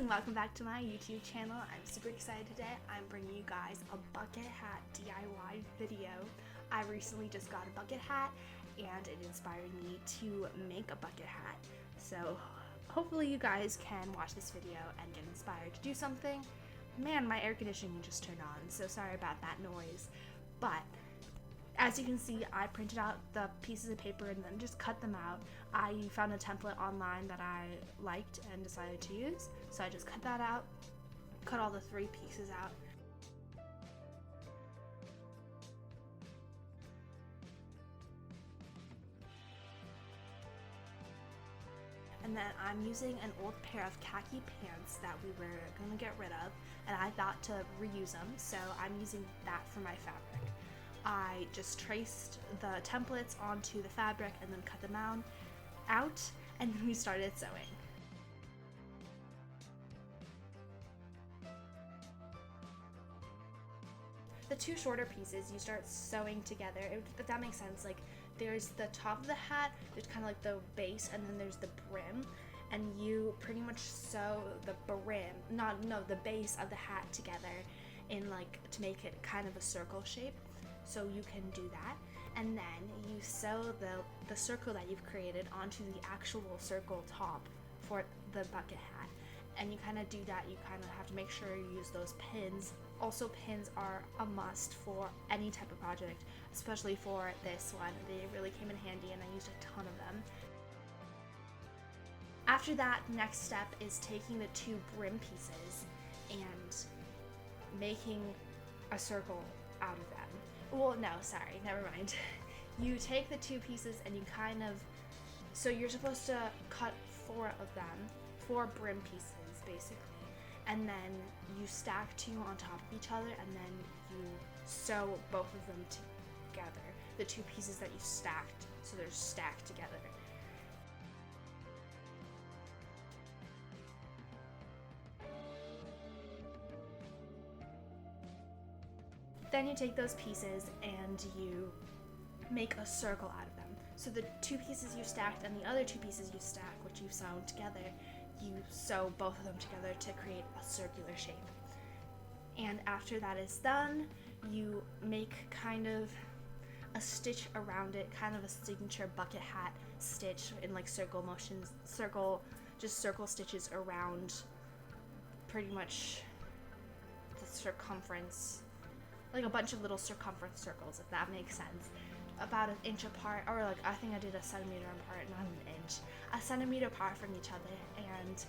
and welcome back to my YouTube channel. I'm super excited today. I'm bringing you guys a bucket hat DIY video. I recently just got a bucket hat and it inspired me to make a bucket hat. So hopefully you guys can watch this video and get inspired to do something. Man, my air conditioning just turned on, so sorry about that noise. But as you can see, I printed out the pieces of paper and then just cut them out. I found a template online that I liked and decided to use, so I just cut that out, cut all the 3 pieces out. And then I'm using an old pair of khaki pants that we were going to get rid of, and I thought to reuse them, so I'm using that for my fabric. I just traced the templates onto the fabric and then cut them out, and then we started sewing. The 2 shorter pieces you start sewing together, if that makes sense. Like, there's the top of the hat, there's kind of like the base, and then there's the brim, and you pretty much sew the the base of the hat together in like to make it kind of a circle shape. So you can do that, and then you sew the circle that you've created onto the actual circle top for the bucket hat. And you kind of do that, you kind of have to make sure you use those pins. Also, pins are a must for any type of project, especially for this one. They really came in handy and I used a ton of them. After that, next step is taking the 2 brim pieces and making a circle out of them. Well, no, sorry, never mind. You take the 2 pieces and you kind of, so you're supposed to cut 4 of them, 4 brim pieces basically, and then you stack 2 on top of each other, and then you sew both of them together. The 2 pieces that you stacked, so they're stacked together. Then you take those pieces and you make a circle out of them. So the 2 pieces you stacked and the other 2 pieces you stack, which you've sewn together, you sew both of them together to create a circular shape. And after that is done, you make kind of a stitch around it, kind of a signature bucket hat stitch in like circle motions, circle stitches around pretty much the circumference, like a bunch of little circumference circles, if that makes sense, about 1 inch apart, or like I think I did 1 centimeter apart, not 1 inch, 1 centimeter apart from each other. And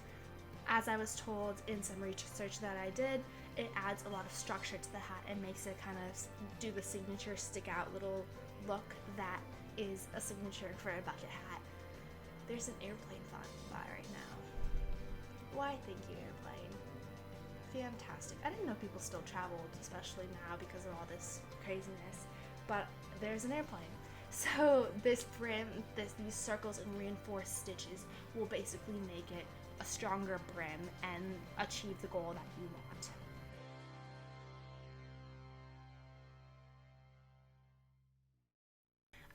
as I was told in some research that I did, it adds a lot of structure to the hat and makes it kind of do the signature stick out little look that is a signature for a bucket hat. There's an airplane flying by right now. Why, thank you, airplane. Fantastic. I didn't know people still traveled, especially now because of all this craziness, but there's an airplane. So this brim, these circles and reinforced stitches will basically make it a stronger brim and achieve the goal that you want.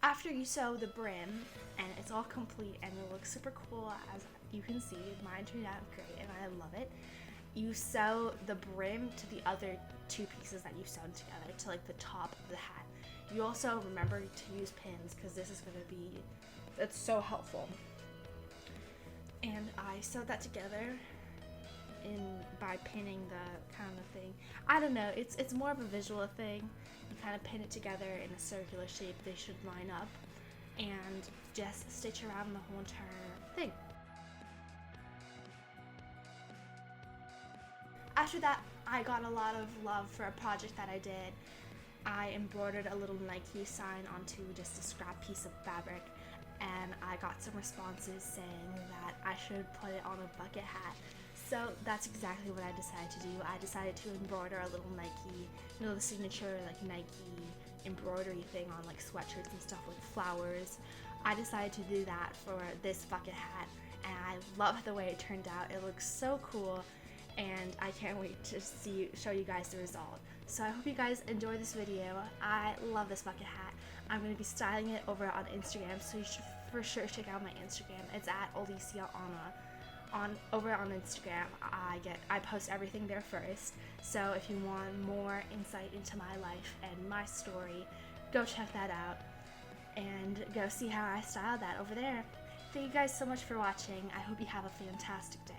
After you sew the brim and it's all complete and it looks super cool, as you can see, mine turned out great and I love it. You sew the brim to the other 2 pieces that you've sewn together to like the top of the hat. You also remember to use pins because this is going to be, it's so helpful. And I sewed that together by pinning the kind of thing. I don't know, it's more of a visual thing. You kind of pin it together in a circular shape. They should line up and just stitch around the whole entire thing. After that, I got a lot of love for a project that I did. I embroidered a little Nike sign onto just a scrap piece of fabric, and I got some responses saying that I should put it on a bucket hat. So that's exactly what I decided to do. I decided to embroider a little Nike, you know, the signature like Nike embroidery thing on like sweatshirts and stuff with flowers. I decided to do that for this bucket hat, and I love the way it turned out. It looks so cool, and I can't wait to show you guys the result. So I hope you guys enjoy this video. I love this bucket hat. I'm going to be styling it over on Instagram, so you should for sure check out my Instagram. It's at Alicia Anna over on Instagram. I post everything there first. So if you want more insight into my life and my story, go check that out and go see how I styled that over there. Thank you guys so much for watching. I hope you have a fantastic day.